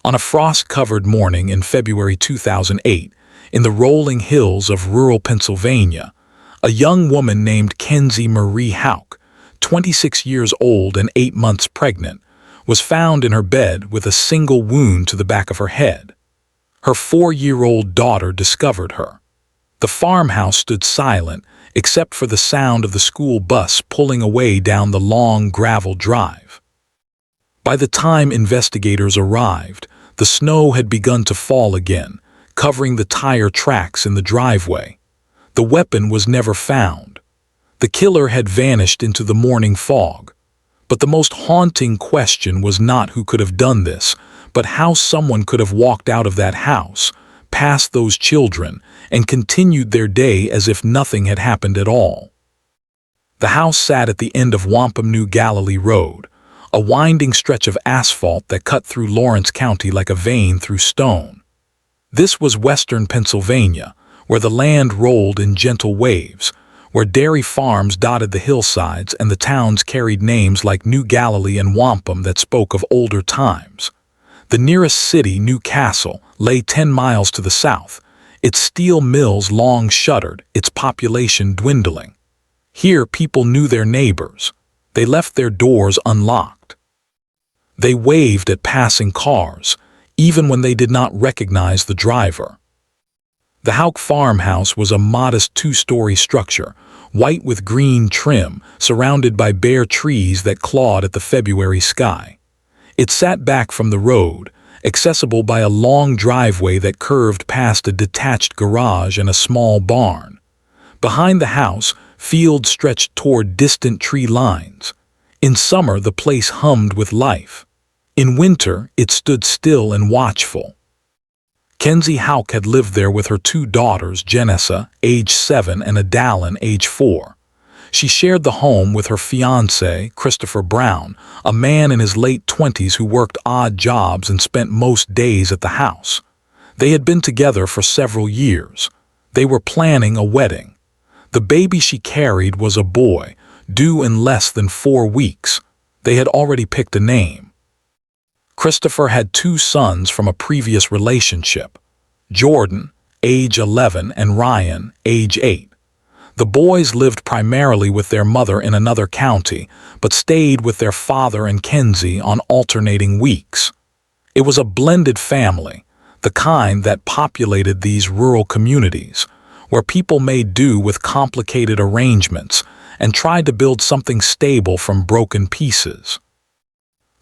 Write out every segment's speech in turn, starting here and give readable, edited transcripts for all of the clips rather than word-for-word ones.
On a frost-covered morning in February 2008, in the rolling hills of rural Pennsylvania, a young woman named Kenzie Marie Houk, 26 years old and 8 months pregnant, was found in her bed with a single wound to the back of her head. Her 4-year-old daughter discovered her. The farmhouse stood silent except for the sound of the school bus pulling away down the long gravel drive. By the time investigators arrived, the snow had begun to fall again, covering the tire tracks in the driveway. The weapon was never found. The killer had vanished into the morning fog. But the most haunting question was not who could have done this, but how someone could have walked out of that house, past those children, and continued their day as if nothing had happened at all. The house sat at the end of Wampum New Galilee Road, a winding stretch of asphalt that cut through Lawrence County like a vein through stone. This was western Pennsylvania, where the land rolled in gentle waves, where dairy farms dotted the hillsides and the towns carried names like New Galilee and Wampum that spoke of older times. The nearest city, New Castle, lay 10 miles to the south, its steel mills long shuttered, its population dwindling. Here people knew their neighbors. They left their doors unlocked. They waved at passing cars, even when they did not recognize the driver. The Houk farmhouse was a modest 2-story structure, white with green trim, surrounded by bare trees that clawed at the February sky. It sat back from the road, accessible by a long driveway that curved past a detached garage and a small barn. Behind the house, fields stretched toward distant tree lines. In summer, the place hummed with life. In winter, it stood still and watchful. Kenzie Houk had lived there with her 2 daughters, Janessa, age 7, and Adalyn, age 4. She shared the home with her fiancé, Christopher Brown, a man in his late 20s who worked odd jobs and spent most days at the house. They had been together for several years. They were planning a wedding. The baby she carried was a boy, due in less than 4 weeks. They had already picked a name. Christopher had 2 sons from a previous relationship, Jordan, age 11, and Ryan, age 8. The boys lived primarily with their mother in another county, but stayed with their father and Kenzie on alternating weeks. It was a blended family, the kind that populated these rural communities, where people made do with complicated arrangements and tried to build something stable from broken pieces.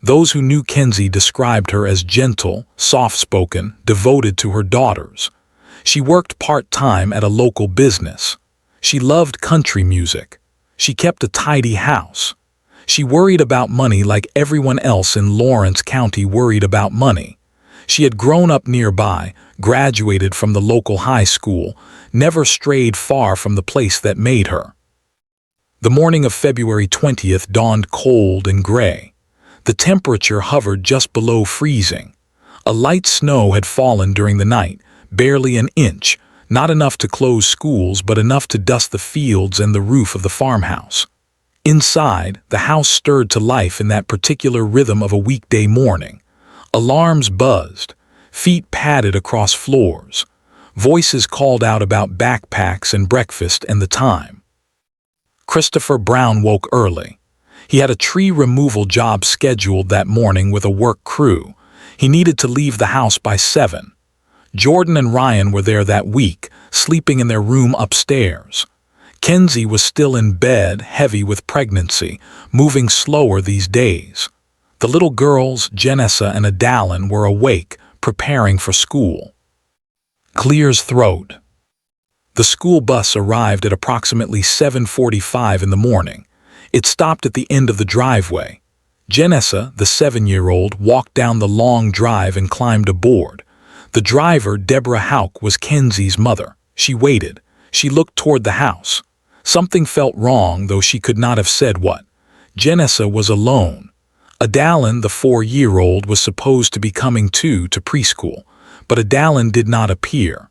Those who knew Kenzie described her as gentle, soft-spoken, devoted to her daughters. She worked part-time at a local business. She loved country music. She kept a tidy house. She worried about money like everyone else in Lawrence County worried about money. She had grown up nearby, graduated from the local high school, never strayed far from the place that made her. The morning of February 20th dawned cold and gray. The temperature hovered just below freezing. A light snow had fallen during the night, barely an inch, not enough to close schools but enough to dust the fields and the roof of the farmhouse. Inside, the house stirred to life in that particular rhythm of a weekday morning. Alarms buzzed, feet padded across floors. Voices called out about backpacks and breakfast and the time. Christopher Brown woke early. He had a tree removal job scheduled that morning with a work crew. He needed to leave the house by 7. Jordan and Ryan were there that week, sleeping in their room upstairs. Kenzie was still in bed, heavy with pregnancy, moving slower these days. The little girls, Janessa and Adalyn, were awake, preparing for school. Clear's throat. The school bus arrived at approximately 7:45 in the morning. It stopped at the end of the driveway. Janessa, the 7-year-old, walked down the long drive and climbed aboard. The driver, Deborah Houk, was Kenzie's mother. She waited. She looked toward the house. Something felt wrong, though she could not have said what. Janessa was alone. Adalyn, the 4-year-old, was supposed to be coming to preschool, but Adalyn did not appear.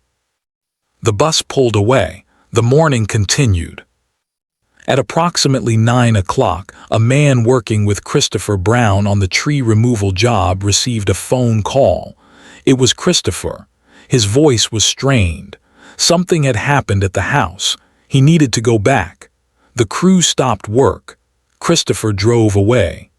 The bus pulled away. The morning continued. At approximately 9 o'clock, a man working with Christopher Brown on the tree removal job received a phone call. It was Christopher. His voice was strained. Something had happened at the house. He needed to go back. The crew stopped work. Christopher drove away.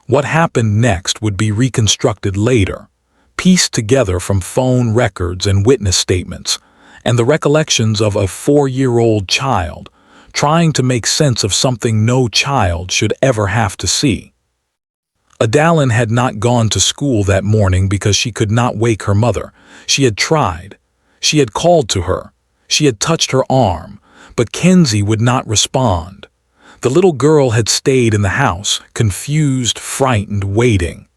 What happened next would be reconstructed later, pieced together from phone records and witness statements, and the recollections of a 4-year-old child trying to make sense of something no child should ever have to see. Adalyn had not gone to school that morning because she could not wake her mother. She had tried. She had called to her. She had touched her arm, but Kenzie would not respond. The little girl had stayed in the house, confused, frightened, waiting.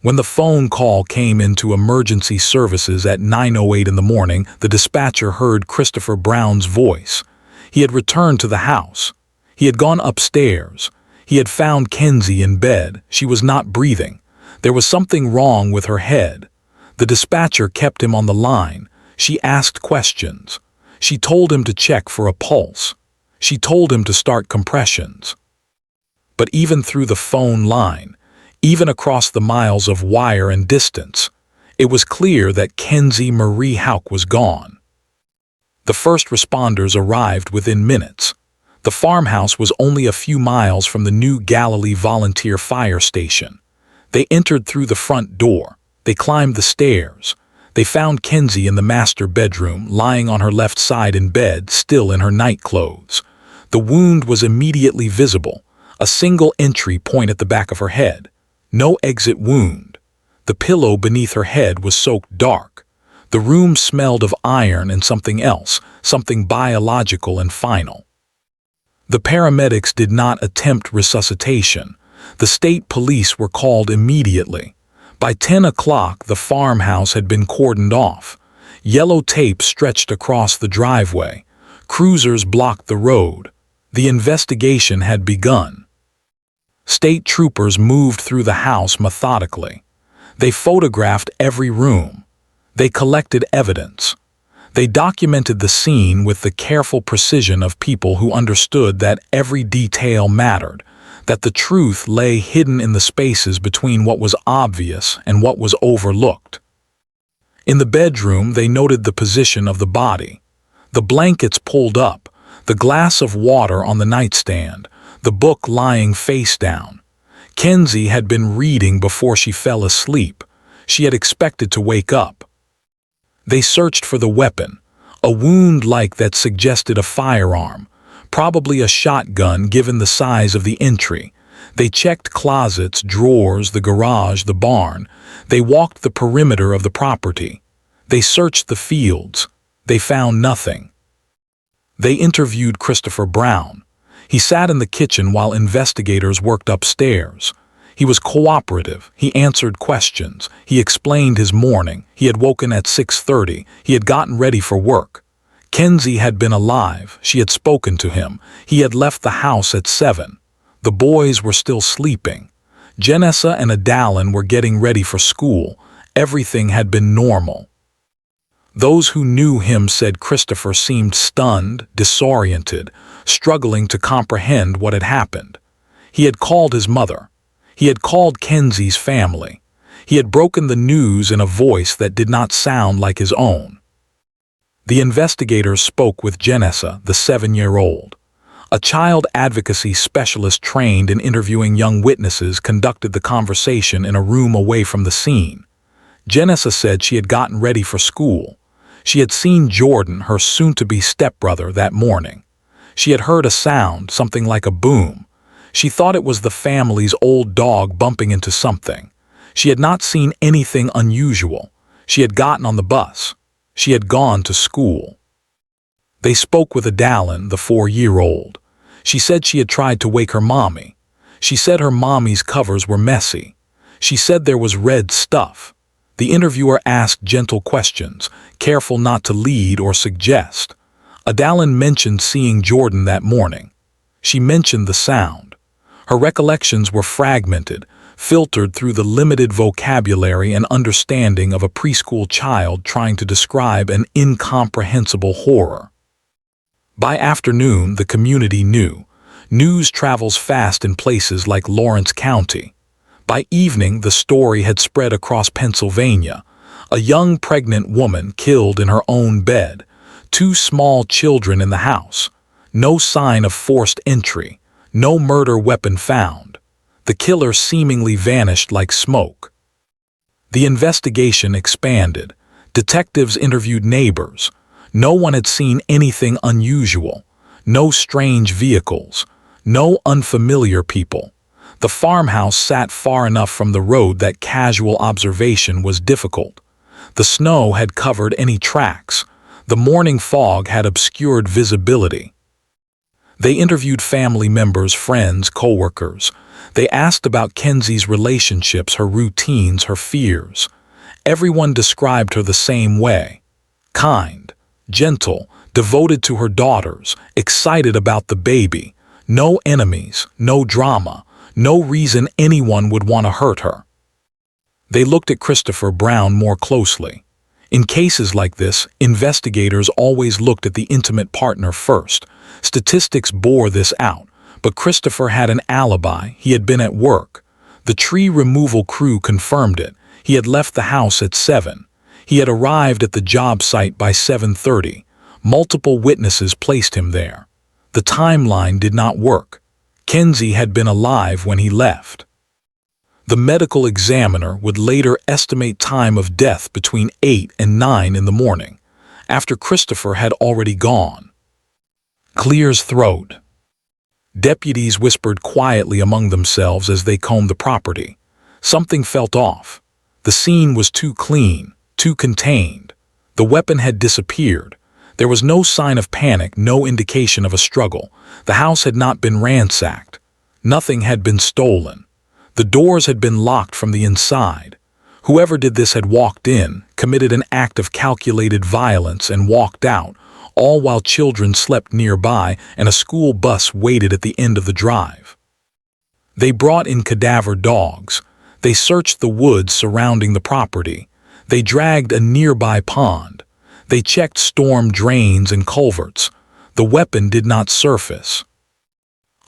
When the phone call came into emergency services at 9:08 in the morning, the dispatcher heard Christopher Brown's voice. He had returned to the house. He had gone upstairs. He had found Kenzie in bed. She was not breathing. There was something wrong with her head. The dispatcher kept him on the line. She asked questions. She told him to check for a pulse. She told him to start compressions. But even through the phone line, even across the miles of wire and distance, it was clear that Kenzie Marie Houk was gone. The first responders arrived within minutes. The farmhouse was only a few miles from the New Galilee Volunteer Fire Station. They entered through the front door. They climbed the stairs. They found Kenzie in the master bedroom, lying on her left side in bed, still in her nightclothes. The wound was immediately visible, a single entry point at the back of her head. No exit wound. The pillow beneath her head was soaked dark. The room smelled of iron and something else, something biological and final. The paramedics did not attempt resuscitation. The state police were called immediately. By 10 o'clock, the farmhouse had been cordoned off. Yellow tape stretched across the driveway. Cruisers blocked the road. The investigation had begun. State troopers moved through the house methodically. They photographed every room. They collected evidence. They documented the scene with the careful precision of people who understood that every detail mattered, that the truth lay hidden in the spaces between what was obvious and what was overlooked. In the bedroom, they noted the position of the body. The blankets pulled up, the glass of water on the nightstand, the book lying face down. Kenzie had been reading before she fell asleep. She had expected to wake up. They searched for the weapon, a wound like that suggested a firearm, probably a shotgun given the size of the entry. They checked closets, drawers, the garage, the barn. They walked the perimeter of the property. They searched the fields. They found nothing. They interviewed Christopher Brown. He sat in the kitchen while investigators worked upstairs. He was cooperative. He answered questions. He explained his morning. He had woken at 6:30. He had gotten ready for work. Kenzie had been alive. She had spoken to him. He had left the house at 7. The boys were still sleeping. Janessa and Adalyn were getting ready for school. Everything had been normal. Those who knew him said Christopher seemed stunned, disoriented, struggling to comprehend what had happened. He had called his mother. He had called Kenzie's family. He had broken the news in a voice that did not sound like his own. The investigators spoke with Janessa, the 7-year-old. A child advocacy specialist trained in interviewing young witnesses conducted the conversation in a room away from the scene. Janessa said she had gotten ready for school. She had seen Jordan, her soon-to-be stepbrother, that morning. She had heard a sound, something like a boom. She thought it was the family's old dog bumping into something. She had not seen anything unusual. She had gotten on the bus. She had gone to school. They spoke with Adalyn, the 4-year-old. She said she had tried to wake her mommy. She said her mommy's covers were messy. She said there was red stuff. The interviewer asked gentle questions, careful not to lead or suggest. Adalyn mentioned seeing Jordan that morning. She mentioned the sound. Her recollections were fragmented, filtered through the limited vocabulary and understanding of a preschool child trying to describe an incomprehensible horror. By afternoon, the community knew. News travels fast in places like Lawrence County. By evening, the story had spread across Pennsylvania. A young pregnant woman killed in her own bed. 2 small children in the house. No sign of forced entry. No murder weapon found. The killer seemingly vanished like smoke. The investigation expanded. Detectives interviewed neighbors. No one had seen anything unusual. No strange vehicles. No unfamiliar people. The farmhouse sat far enough from the road that casual observation was difficult. The snow had covered any tracks. The morning fog had obscured visibility. They interviewed family members, friends, co-workers. They asked about Kenzie's relationships, her routines, her fears. Everyone described her the same way. Kind, gentle, devoted to her daughters, excited about the baby. No enemies, no drama, no reason anyone would want to hurt her. They looked at Christopher Brown more closely. In cases like this, investigators always looked at the intimate partner first. Statistics bore this out, but Christopher had an alibi. He had been at work. The tree removal crew confirmed it. He had left the house at 7. He had arrived at the job site by 7:30. Multiple witnesses placed him there. The timeline did not work. Kenzie had been alive when he left. The medical examiner would later estimate time of death between 8 and 9 in the morning, after Christopher had already gone. Clear's throat. Deputies whispered quietly among themselves as they combed the property. Something felt off. The scene was too clean, too contained. The weapon had disappeared. There was no sign of panic, no indication of a struggle. The house had not been ransacked. Nothing had been stolen. The doors had been locked from the inside. Whoever did this had walked in, committed an act of calculated violence, and walked out, all while children slept nearby and a school bus waited at the end of the drive. They brought in cadaver dogs. They searched the woods surrounding the property. They dragged a nearby pond. They checked storm drains and culverts. The weapon did not surface.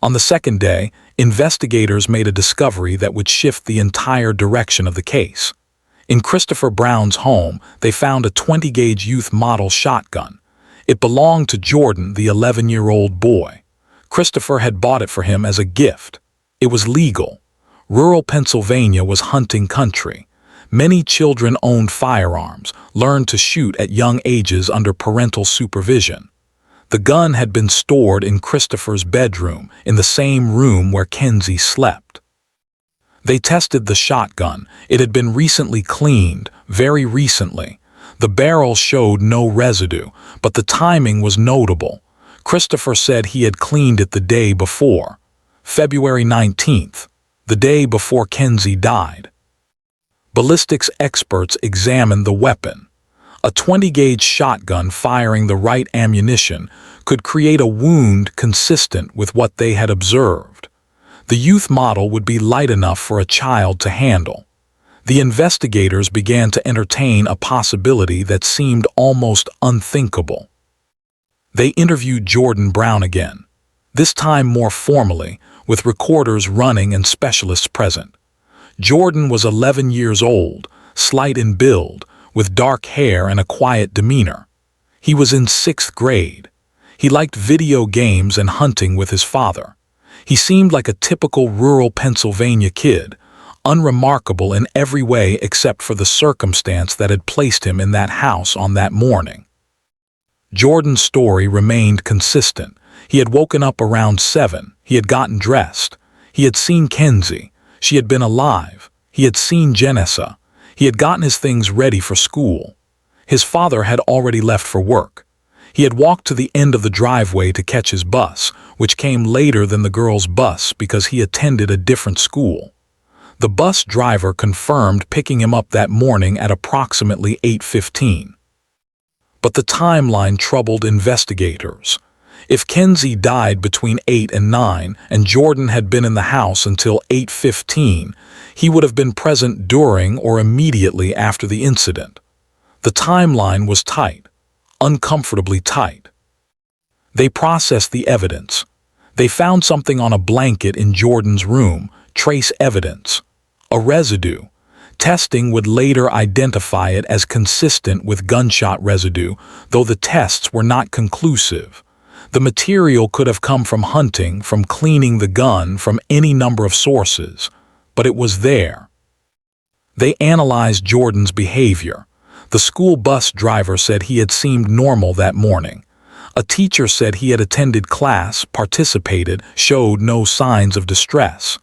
On the second day, investigators made a discovery that would shift the entire direction of the case. In Christopher Brown's home, they found a 20-gauge youth model shotgun. It belonged to Jordan, the 11-year-old boy. Christopher had bought it for him as a gift. It was legal. Rural Pennsylvania was hunting country. Many children owned firearms, learned to shoot at young ages under parental supervision. The gun had been stored in Christopher's bedroom, in the same room where Kenzie slept. They tested the shotgun. It had been recently cleaned, very recently. The barrel showed no residue, but the timing was notable. Christopher said he had cleaned it the day before, February 19th, the day before Kenzie died. Ballistics experts examined the weapon. A 20-gauge shotgun firing the right ammunition could create a wound consistent with what they had observed. The youth model would be light enough for a child to handle. The investigators began to entertain a possibility that seemed almost unthinkable. They interviewed Jordan Brown again, this time more formally, with recorders running and specialists present. Jordan was 11 years old, slight in build, with dark hair and a quiet demeanor. He was in 6th grade. He liked video games and hunting with his father. He seemed like a typical rural Pennsylvania kid, unremarkable in every way except for the circumstance that had placed him in that house on that morning. Jordan's story remained consistent. He had woken up around 7. He had gotten dressed. He had seen Kenzie. She had been alive. He had seen Janessa. He had gotten his things ready for school. His father had already left for work. He had walked to the end of the driveway to catch his bus, which came later than the girl's bus because he attended a different school. The bus driver confirmed picking him up that morning at approximately 8:15. But the timeline troubled investigators. If Kenzie died between 8 and 9 and Jordan had been in the house until 8:15, he would have been present during or immediately after the incident. The timeline was tight, uncomfortably tight. They processed the evidence. They found something on a blanket in Jordan's room, trace evidence, a residue. Testing would later identify it as consistent with gunshot residue, though the tests were not conclusive. The material could have come from hunting, from cleaning the gun, from any number of sources, but it was there. They analyzed Jordan's behavior. The school bus driver said he had seemed normal that morning. A teacher said he had attended class, participated, showed no signs of distress.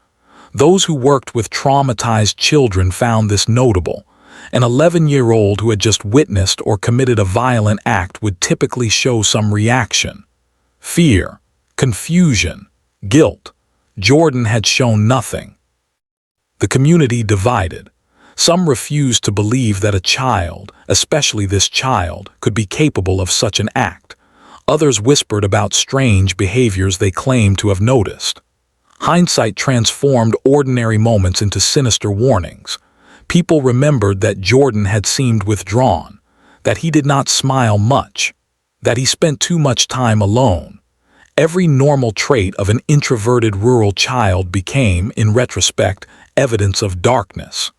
Those who worked with traumatized children found this notable. An 11-year-old who had just witnessed or committed a violent act would typically show some reaction. Fear, confusion, guilt. Jordan had shown nothing. The community divided. Some refused to believe that a child, especially this child, could be capable of such an act. Others whispered about strange behaviors they claimed to have noticed. Hindsight transformed ordinary moments into sinister warnings. People remembered that Jordan had seemed withdrawn, that he did not smile much, that he spent too much time alone. Every normal trait of an introverted rural child became, in retrospect, evidence of darkness.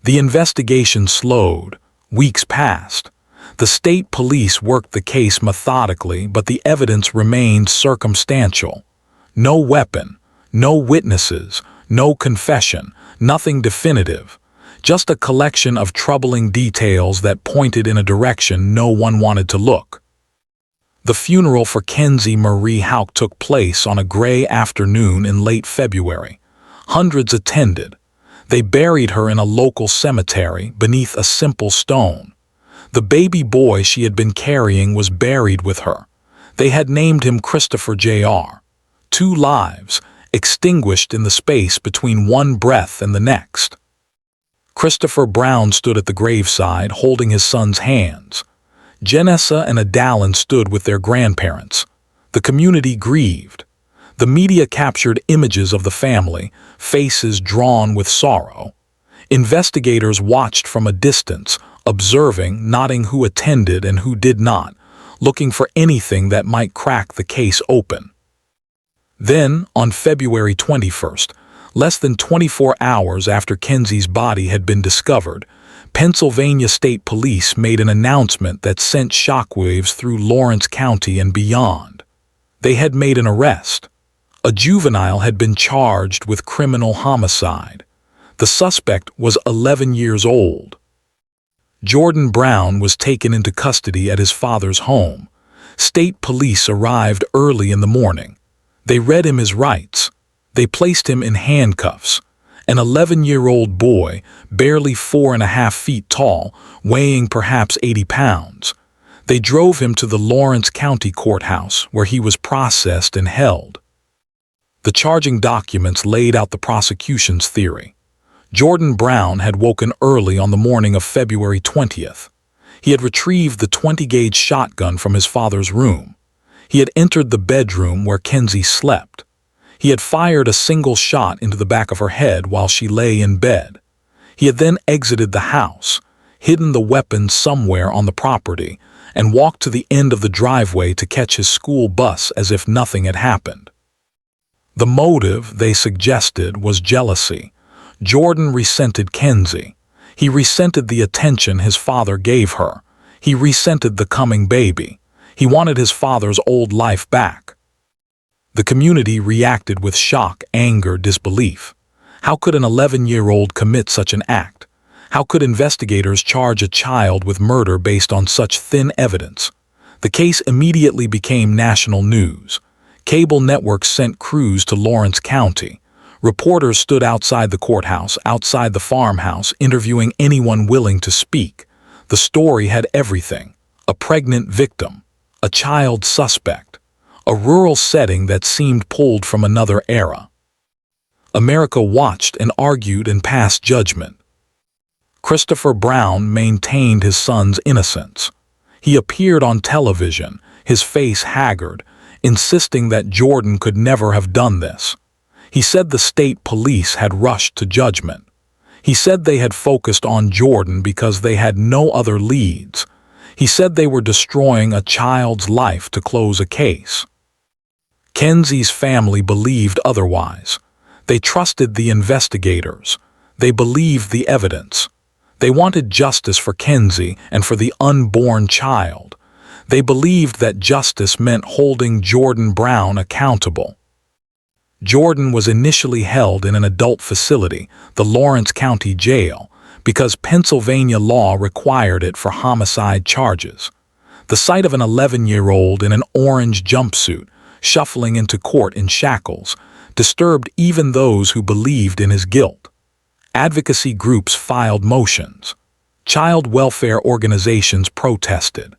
The investigation slowed. Weeks passed. The state police worked the case methodically, but the evidence remained circumstantial. No weapon, no witnesses, no confession, nothing definitive. Just a collection of troubling details that pointed in a direction no one wanted to look. The funeral for Kenzie Marie Houk took place on a gray afternoon in late February. Hundreds attended. They buried her in a local cemetery beneath a simple stone. The baby boy she had been carrying was buried with her. They had named him Christopher Jr. 2 lives, extinguished in the space between one breath and the next. Christopher Brown stood at the graveside holding his son's hands. Janessa and Adalyn stood with their grandparents. The community grieved. The media captured images of the family, faces drawn with sorrow. Investigators watched from a distance, observing, noting who attended and who did not, looking for anything that might crack the case open. Then, on February 21st, less than 24 hours after Kenzie's body had been discovered, Pennsylvania State Police made an announcement that sent shockwaves through Lawrence County and beyond. They had made an arrest. A juvenile had been charged with criminal homicide. The suspect was 11 years old. Jordan Brown was taken into custody at his father's home. State police arrived early in the morning. They read him his rights. They placed him in handcuffs. An 11-year-old boy, barely 4.5 feet tall, weighing perhaps 80 pounds. They drove him to the Lawrence County Courthouse, where he was processed and held. The charging documents laid out the prosecution's theory. Jordan Brown had woken early on the morning of February 20th. He had retrieved the 20-gauge shotgun from his father's room. He had entered the bedroom where Kenzie slept. He had fired a single shot into the back of her head while she lay in bed. He had then exited the house, hidden the weapon somewhere on the property, and walked to the end of the driveway to catch his school bus as if nothing had happened. The motive, they suggested, was jealousy. Jordan resented Kenzie. He resented the attention his father gave her. He resented the coming baby. He wanted his father's old life back. The community reacted with shock, anger, disbelief. How could an 11-year-old commit such an act? How could investigators charge a child with murder based on such thin evidence? The case immediately became national news. Cable networks sent crews to Lawrence County. Reporters stood outside the courthouse, outside the farmhouse, interviewing anyone willing to speak. The story had everything: a pregnant victim, a child suspect, a rural setting that seemed pulled from another era. America watched and argued and passed judgment. Christopher Brown maintained his son's innocence. He appeared on television, his face haggard, insisting that Jordan could never have done this. He said the state police had rushed to judgment. He said they had focused on Jordan because they had no other leads. He said they were destroying a child's life to close a case. Kenzie's family believed otherwise. They trusted the investigators. They believed the evidence. They wanted justice for Kenzie and for the unborn child. They believed that justice meant holding Jordan Brown accountable. Jordan was initially held in an adult facility, the Lawrence County Jail, because Pennsylvania law required it for homicide charges. The sight of an 11-year-old in an orange jumpsuit, shuffling into court in shackles, disturbed even those who believed in his guilt. Advocacy groups filed motions. Child welfare organizations protested.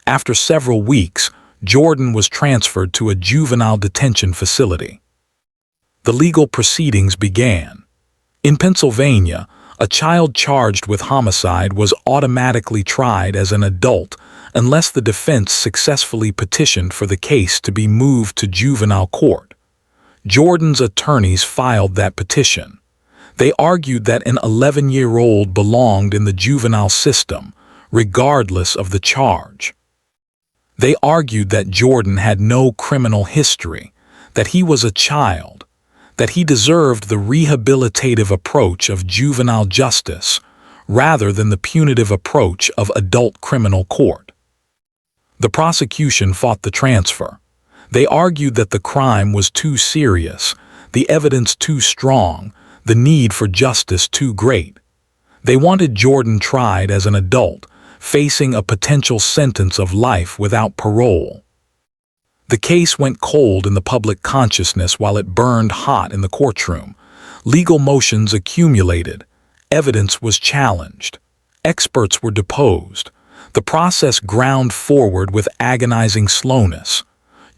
After several weeks, Jordan was transferred to a juvenile detention facility. The legal proceedings began. In Pennsylvania, a child charged with homicide was automatically tried as an adult unless the defense successfully petitioned for the case to be moved to juvenile court. Jordan's attorneys filed that petition. They argued that an 11-year-old belonged in the juvenile system, regardless of the charge. They argued that Jordan had no criminal history, that he was a child, that he deserved the rehabilitative approach of juvenile justice rather than the punitive approach of adult criminal court. The prosecution fought the transfer. They argued that the crime was too serious, the evidence too strong, the need for justice too great. They wanted Jordan tried as an adult, facing a potential sentence of life without parole. The case went cold in the public consciousness while it burned hot in the courtroom. Legal motions accumulated. Evidence was challenged. Experts were deposed. The process ground forward with agonizing slowness.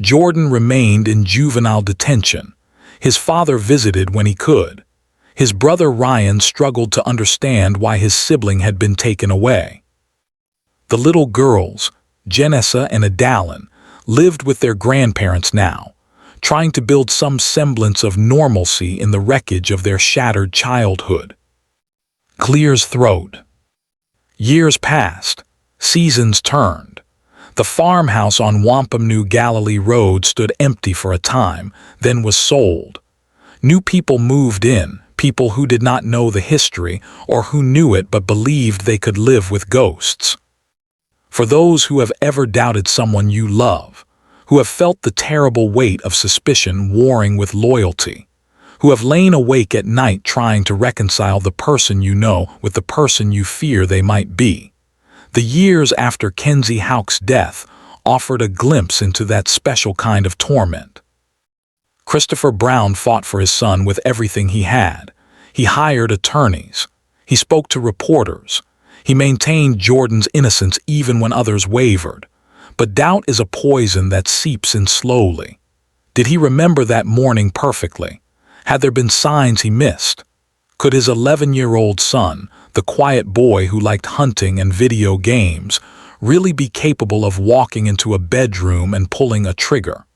Jordan remained in juvenile detention. His father visited when he could. His brother Ryan struggled to understand why his sibling had been taken away. The little girls, Janessa and Adalyn, lived with their grandparents now, trying to build some semblance of normalcy in the wreckage of their shattered childhood. Clear's throat. Years passed. Seasons turned. The farmhouse on Wampum Galilee Road stood empty for a time, then was sold. New people moved in, people who did not know the history or who knew it but believed they could live with ghosts. For those who have ever doubted someone you love, who have felt the terrible weight of suspicion warring with loyalty, who have lain awake at night trying to reconcile the person you know with the person you fear they might be, the years after Kenzie Houk's death offered a glimpse into that special kind of torment. Christopher Brown fought for his son with everything he had. He hired attorneys. He spoke to reporters. He maintained Jordan's innocence even when others wavered. But doubt is a poison that seeps in slowly. Did he remember that morning perfectly? Had there been signs he missed? Could his 11-year-old son, the quiet boy who liked hunting and video games, really be capable of walking into a bedroom and pulling a trigger?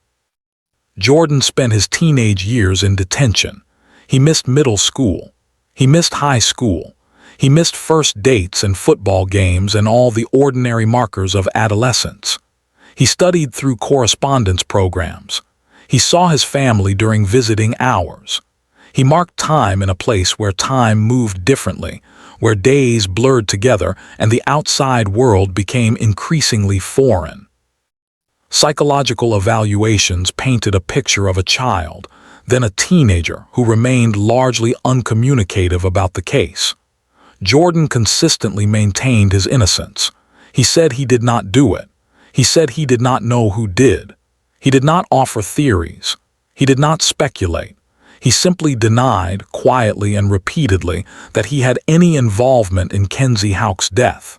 Jordan spent his teenage years in detention. He missed middle school. He missed high school. He missed first dates and football games and all the ordinary markers of adolescence. He studied through correspondence programs. He saw his family during visiting hours. He marked time in a place where time moved differently, where days blurred together and the outside world became increasingly foreign. Psychological evaluations painted a picture of a child, then a teenager who remained largely uncommunicative about the case. Jordan consistently maintained his innocence. He said he did not do it. He said he did not know who did. He did not offer theories. He did not speculate. He simply denied, quietly and repeatedly, that he had any involvement in Kenzie Houk's death.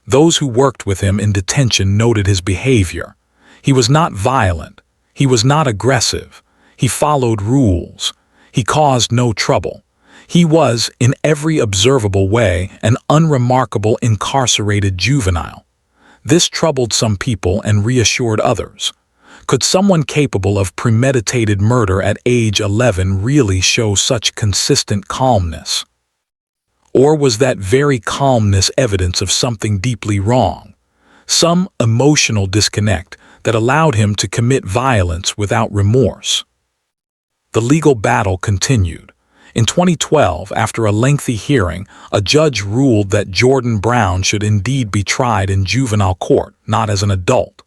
Those who worked with him in detention noted his behavior. He was not violent. He was not aggressive. He followed rules. He caused no trouble. He was, in every observable way, an unremarkable incarcerated juvenile. This troubled some people and reassured others. Could someone capable of premeditated murder at age 11 really show such consistent calmness? Or was that very calmness evidence of something deeply wrong? Some emotional disconnect that allowed him to commit violence without remorse? The legal battle continued. In 2012, after a lengthy hearing, a judge ruled that Jordan Brown should indeed be tried in juvenile court, not as an adult.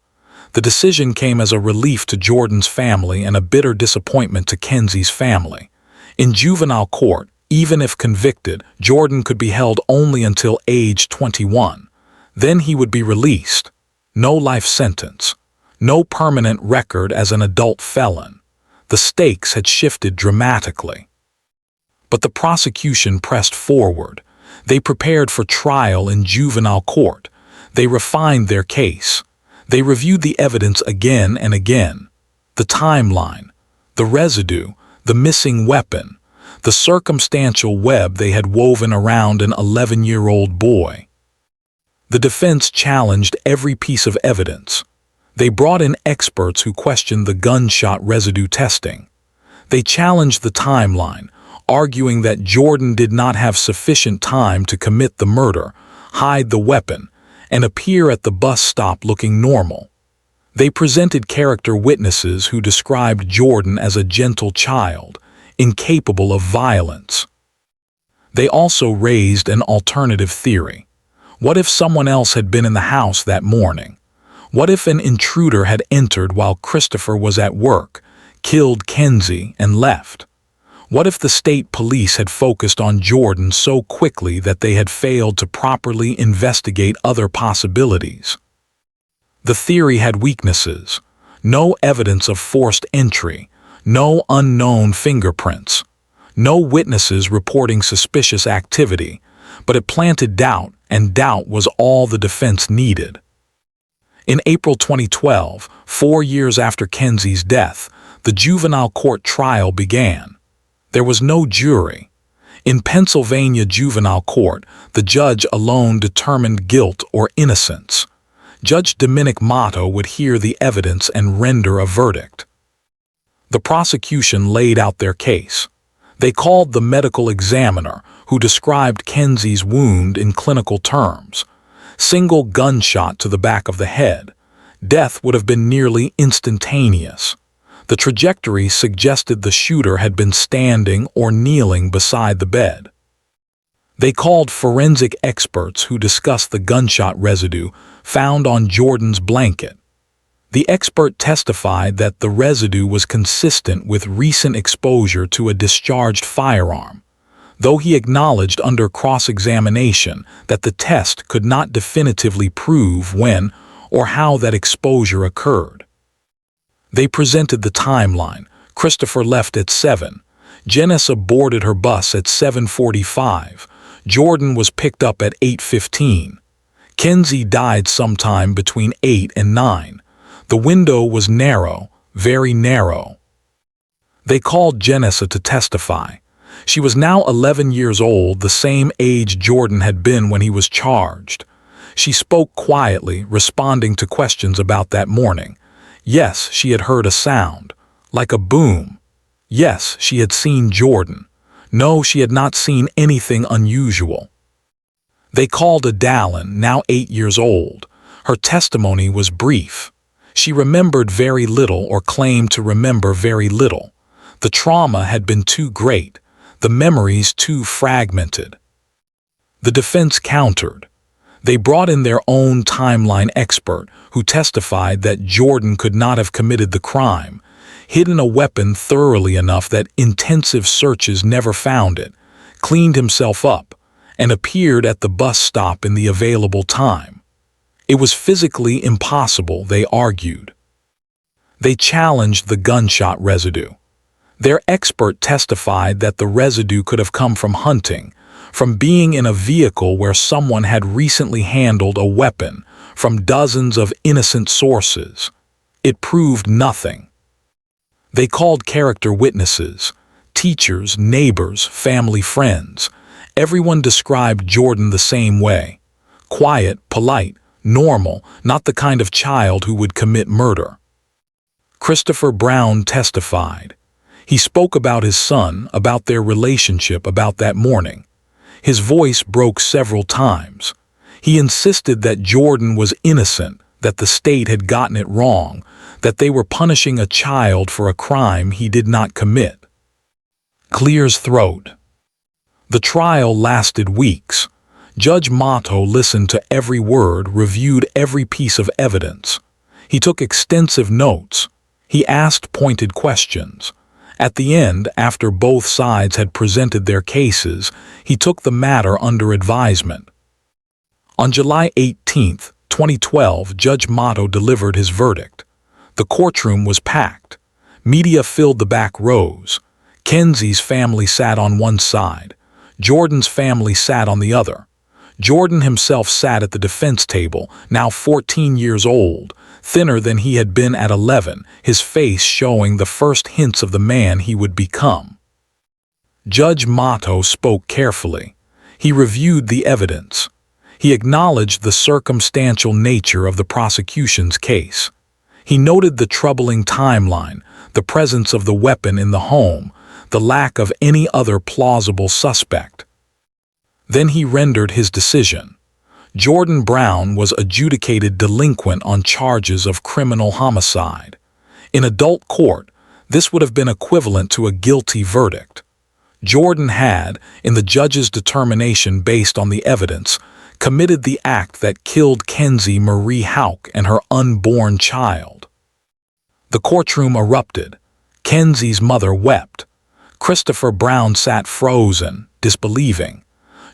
The decision came as a relief to Jordan's family and a bitter disappointment to Kenzie's family. In juvenile court, even if convicted, Jordan could be held only until age 21. Then he would be released. No life sentence. No permanent record as an adult felon. The stakes had shifted dramatically. But the prosecution pressed forward. They prepared for trial in juvenile court. They refined their case. They reviewed the evidence again and again. The timeline, the residue, the missing weapon, the circumstantial web they had woven around an 11-year-old boy. The defense challenged every piece of evidence. They brought in experts who questioned the gunshot residue testing. They challenged the timeline, arguing that Jordan did not have sufficient time to commit the murder, hide the weapon, and appear at the bus stop looking normal. They presented character witnesses who described Jordan as a gentle child, incapable of violence. They also raised an alternative theory. What if someone else had been in the house that morning? What if an intruder had entered while Christopher was at work, killed Kenzie, and left? What if the state police had focused on Jordan so quickly that they had failed to properly investigate other possibilities? The theory had weaknesses. No evidence of forced entry, no unknown fingerprints, no witnesses reporting suspicious activity, but it planted doubt, and doubt was all the defense needed. In April 2012, 4 years after Kenzie's death, the juvenile court trial began. There was no jury. In Pennsylvania juvenile court, the judge alone determined guilt or innocence. Judge Dominic Motto would hear the evidence and render a verdict. The prosecution laid out their case. They called the medical examiner, who described Kenzie's wound in clinical terms. Single gunshot to the back of the head. Death would have been nearly instantaneous. The trajectory suggested the shooter had been standing or kneeling beside the bed. They called forensic experts who discussed the gunshot residue found on Jordan's blanket. The expert testified that the residue was consistent with recent exposure to a discharged firearm, though he acknowledged under cross-examination that the test could not definitively prove when or how that exposure occurred. They presented the timeline. Christopher left at 7. Jenessa boarded her bus at 7:45. Jordan was picked up at 8:15. Kenzie died sometime between 8 and 9. The window was narrow, very narrow. They called Jenessa to testify. She was now 11 years old, the same age Jordan had been when he was charged. She spoke quietly, responding to questions about that morning. Yes, she had heard a sound, like a boom. Yes, she had seen Jordan. No, she had not seen anything unusual. They called Adalyn, now 8 years old. Her testimony was brief. She remembered very little or claimed to remember very little. The trauma had been too great, the memories too fragmented. The defense countered. They brought in their own timeline expert who testified that Jordan could not have committed the crime, hidden a weapon thoroughly enough that intensive searches never found it, cleaned himself up, and appeared at the bus stop in the available time. It was physically impossible, they argued. They challenged the gunshot residue. Their expert testified that the residue could have come from hunting, from being in a vehicle where someone had recently handled a weapon, from dozens of innocent sources. It proved nothing. They called character witnesses, teachers, neighbors, family, friends. Everyone described Jordan the same way. Quiet, polite, normal, not the kind of child who would commit murder. Christopher Brown testified. He spoke about his son, about their relationship, about that morning. His voice broke several times. He insisted that Jordan was innocent, that the state had gotten it wrong, that they were punishing a child for a crime he did not commit. Clears throat. The trial lasted weeks. Judge Motto listened to every word, reviewed every piece of evidence. He took extensive notes. He asked pointed questions. At the end, after both sides had presented their cases, he took the matter under advisement. On July 18, 2012, Judge Motto delivered his verdict. The courtroom was packed. Media filled the back rows. Kenzie's family sat on one side. Jordan's family sat on the other. Jordan himself sat at the defense table, now 14 years old, thinner than he had been at 11, his face showing the first hints of the man he would become. Judge Motto spoke carefully. He reviewed the evidence. He acknowledged the circumstantial nature of the prosecution's case. He noted the troubling timeline, the presence of the weapon in the home, the lack of any other plausible suspect. Then he rendered his decision. Jordan Brown was adjudicated delinquent on charges of criminal homicide. In adult court, this would have been equivalent to a guilty verdict. Jordan had, in the judge's determination based on the evidence, committed the act that killed Kenzie Marie Houk and her unborn child. The courtroom erupted. Kenzie's mother wept. Christopher Brown sat frozen, disbelieving.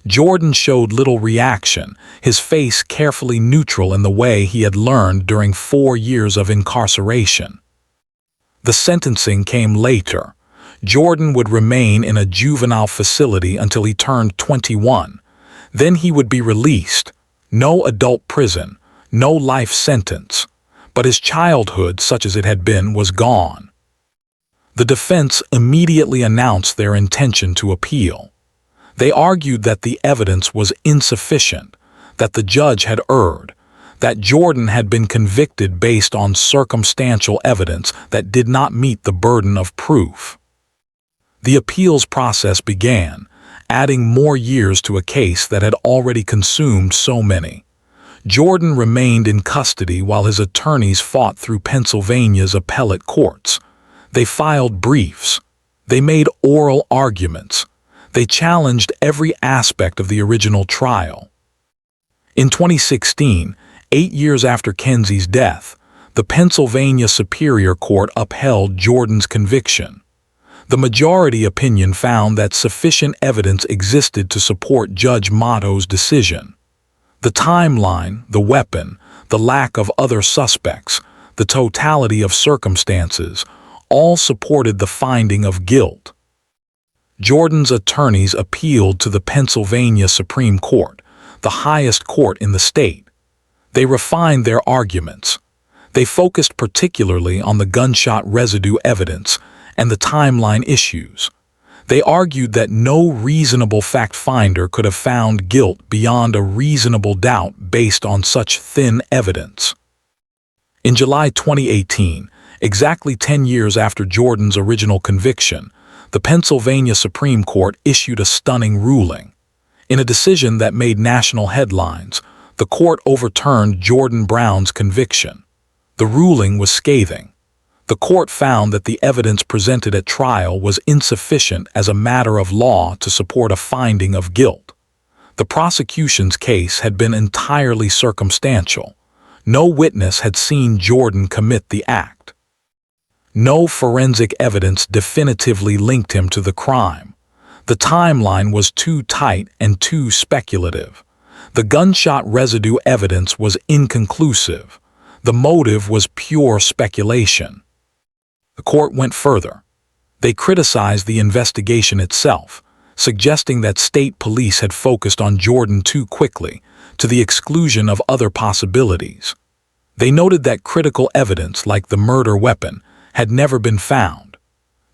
Jordan showed little reaction, his face carefully neutral in the way he had learned during 4 years of incarceration. The sentencing came later. Jordan would remain in a juvenile facility until he turned 21. Then he would be released. No adult prison, no life sentence. But his childhood, such as it had been, was gone. The defense immediately announced their intention to appeal. They argued that the evidence was insufficient, that the judge had erred, that Jordan had been convicted based on circumstantial evidence that did not meet the burden of proof. The appeals process began, adding more years to a case that had already consumed so many. Jordan remained in custody while his attorneys fought through Pennsylvania's appellate courts. They filed briefs. They made oral arguments. They challenged every aspect of the original trial. In 2016, 8 years after Kenzie's death, the Pennsylvania Superior Court upheld Jordan's conviction. The majority opinion found that sufficient evidence existed to support Judge Motto's decision. The timeline, the weapon, the lack of other suspects, the totality of circumstances, all supported the finding of guilt. Jordan's attorneys appealed to the Pennsylvania Supreme Court, the highest court in the state. They refined their arguments. They focused particularly on the gunshot residue evidence and the timeline issues. They argued that no reasonable fact finder could have found guilt beyond a reasonable doubt based on such thin evidence. In July 2018, exactly 10 years after Jordan's original conviction, the Pennsylvania Supreme Court issued a stunning ruling. In a decision that made national headlines, the court overturned Jordan Brown's conviction. The ruling was scathing. The court found that the evidence presented at trial was insufficient as a matter of law to support a finding of guilt. The prosecution's case had been entirely circumstantial. No witness had seen Jordan commit the act. No forensic evidence definitively linked him to the crime. The timeline was too tight and too speculative. The gunshot residue evidence was inconclusive. The motive was pure speculation. The court went further. They criticized the investigation itself, suggesting that state police had focused on Jordan too quickly, to the exclusion of other possibilities. They noted that critical evidence, like the murder weapon, had never been found.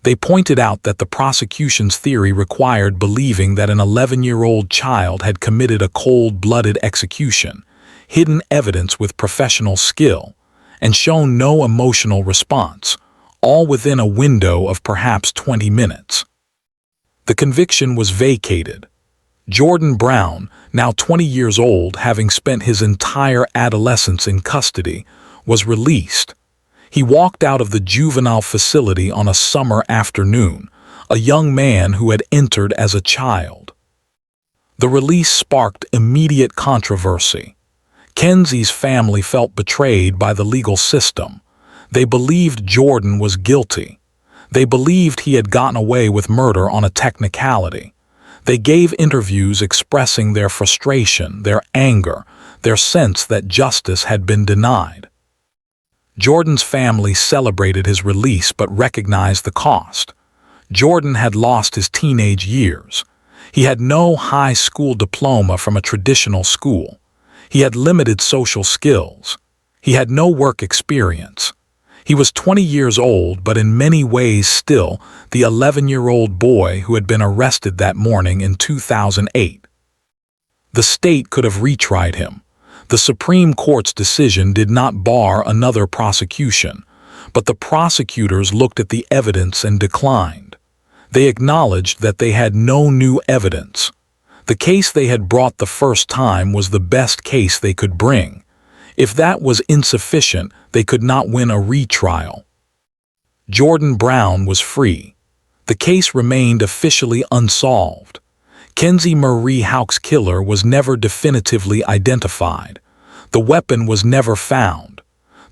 They pointed out that the prosecution's theory required believing that an 11-year-old child had committed a cold-blooded execution, hidden evidence with professional skill, and shown no emotional response, all within a window of perhaps 20 minutes. The conviction was vacated. Jordan Brown, now 20 years old, having spent his entire adolescence in custody, was released. He walked out of the juvenile facility on a summer afternoon, a young man who had entered as a child. The release sparked immediate controversy. Kenzie's family felt betrayed by the legal system. They believed Jordan was guilty. They believed he had gotten away with murder on a technicality. They gave interviews expressing their frustration, their anger, their sense that justice had been denied. Jordan's family celebrated his release but recognized the cost. Jordan had lost his teenage years. He had no high school diploma from a traditional school. He had limited social skills. He had no work experience. He was 20 years old, but in many ways still the 11-year-old boy who had been arrested that morning in 2008. The state could have retried him. The Supreme Court's decision did not bar another prosecution, but the prosecutors looked at the evidence and declined. They acknowledged that they had no new evidence. The case they had brought the first time was the best case they could bring. If that was insufficient, they could not win a retrial. Jordan Brown was free. The case remained officially unsolved. Kenzie Marie Houk's killer was never definitively identified. The weapon was never found.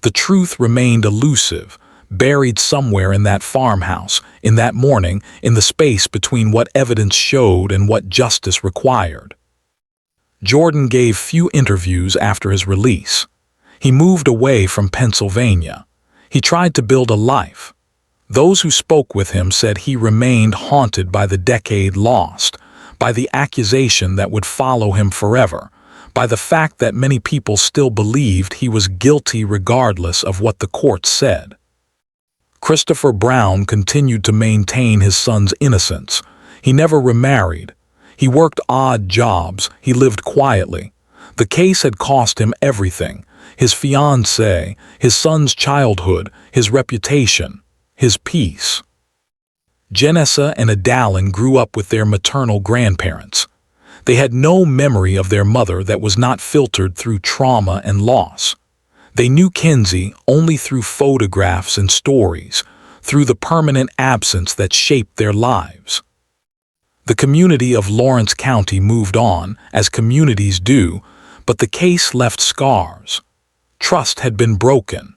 The truth remained elusive, buried somewhere in that farmhouse, in that morning, in the space between what evidence showed and what justice required. Jordan gave few interviews after his release. He moved away from Pennsylvania. He tried to build a life. Those who spoke with him said he remained haunted by the decade lost, by the accusation that would follow him forever, by the fact that many people still believed he was guilty regardless of what the courts said. Christopher Brown continued to maintain his son's innocence. He never remarried. He worked odd jobs. He lived quietly. The case had cost him everything: his fiancée, his son's childhood, his reputation, his peace. Janessa and Adalyn grew up with their maternal grandparents. They had no memory of their mother that was not filtered through trauma and loss. They knew Kenzie only through photographs and stories, through the permanent absence that shaped their lives. The community of Lawrence County moved on, as communities do, but the case left scars. Trust had been broken.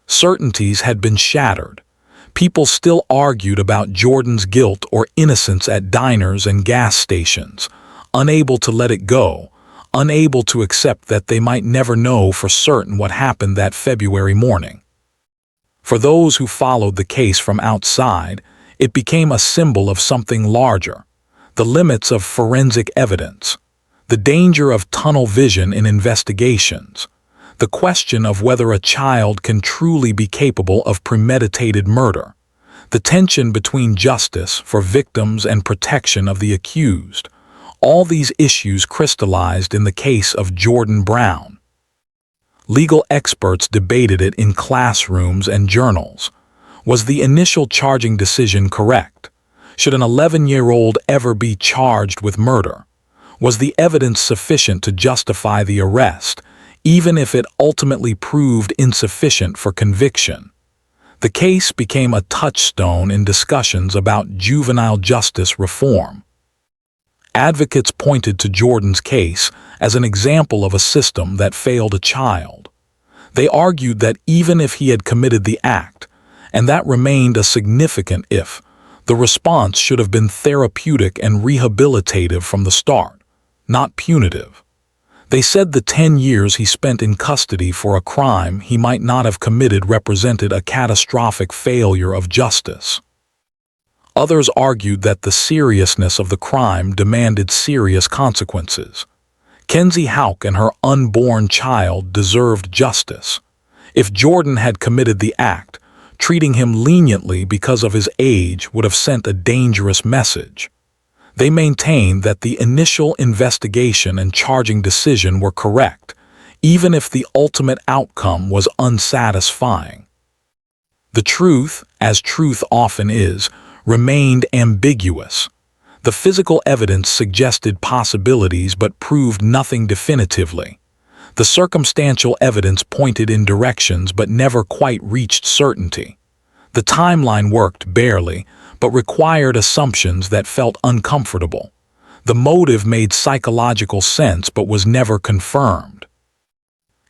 Certainties had been shattered. People still argued about Jordan's guilt or innocence at diners and gas stations, unable to let it go, unable to accept that they might never know for certain what happened that February morning. For those who followed the case from outside, it became a symbol of something larger: the limits of forensic evidence, the danger of tunnel vision in investigations, the question of whether a child can truly be capable of premeditated murder, the tension between justice for victims and protection of the accused. All these issues crystallized in the case of Jordan Brown. Legal experts debated it in classrooms and journals. Was the initial charging decision correct? Should an 11-year-old ever be charged with murder? Was the evidence sufficient to justify the arrest, even if it ultimately proved insufficient for conviction? The case became a touchstone in discussions about juvenile justice reform. Advocates pointed to Jordan's case as an example of a system that failed a child. They argued that even if he had committed the act, and that remained a significant if, the response should have been therapeutic and rehabilitative from the start, not punitive. They said the 10 years he spent in custody for a crime he might not have committed represented a catastrophic failure of justice. Others argued that the seriousness of the crime demanded serious consequences. Kenzie Houk and her unborn child deserved justice. If Jordan had committed the act, treating him leniently because of his age would have sent a dangerous message. They maintained that the initial investigation and charging decision were correct, even if the ultimate outcome was unsatisfying. The truth, as truth often is, remained ambiguous. The physical evidence suggested possibilities but proved nothing definitively. The circumstantial evidence pointed in directions but never quite reached certainty. The timeline worked barely, but required assumptions that felt uncomfortable. The motive made psychological sense but was never confirmed.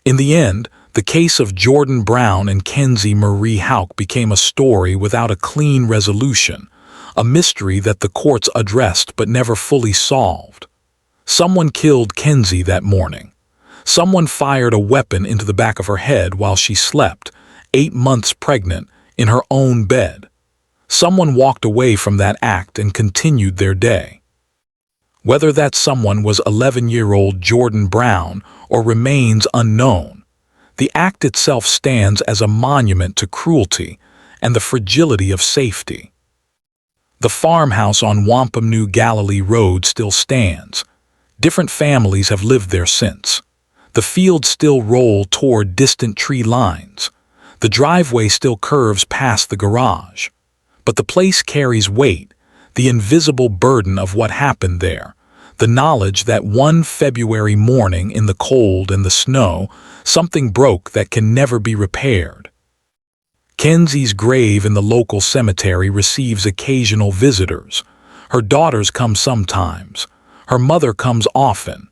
In the end, the case of Jordan Brown and Kenzie Marie Houk became a story without a clean resolution, a mystery that the courts addressed but never fully solved. Someone killed Kenzie that morning. Someone fired a weapon into the back of her head while she slept, 8 months pregnant, in her own bed. Someone walked away from that act and continued their day. Whether that someone was 11-year-old Jordan Brown or remains unknown, the act itself stands as a monument to cruelty and the fragility of safety. The farmhouse on Wampum New Galilee Road still stands. Different families have lived there since. The fields still roll toward distant tree lines. The driveway still curves past the garage. But the place carries weight, the invisible burden of what happened there, the knowledge that one February morning in the cold and the snow, something broke that can never be repaired. Kenzie's grave in the local cemetery receives occasional visitors. Her daughters come sometimes. Her mother comes often.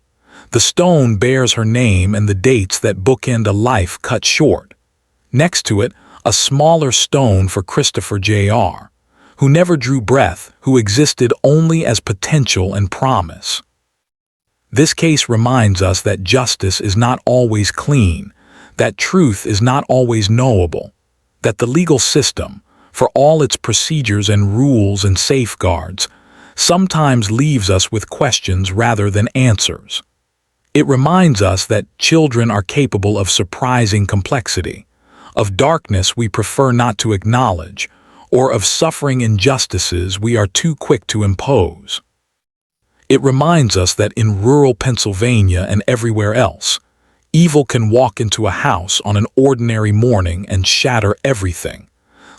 The stone bears her name and the dates that bookend a life cut short. Next to it, a smaller stone for Christopher Jr., who never drew breath, who existed only as potential and promise. This case reminds us that justice is not always clean, that truth is not always knowable, that the legal system, for all its procedures and rules and safeguards, sometimes leaves us with questions rather than answers. It reminds us that children are capable of surprising complexity, of darkness we prefer not to acknowledge, or of suffering injustices we are too quick to impose. It reminds us that in rural Pennsylvania and everywhere else, evil can walk into a house on an ordinary morning and shatter everything,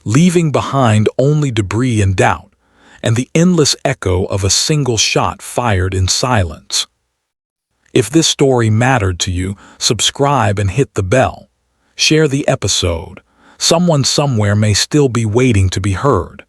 leaving behind only debris and doubt, and the endless echo of a single shot fired in silence. If this story mattered to you, subscribe and hit the bell. Share the episode. Someone somewhere may still be waiting to be heard.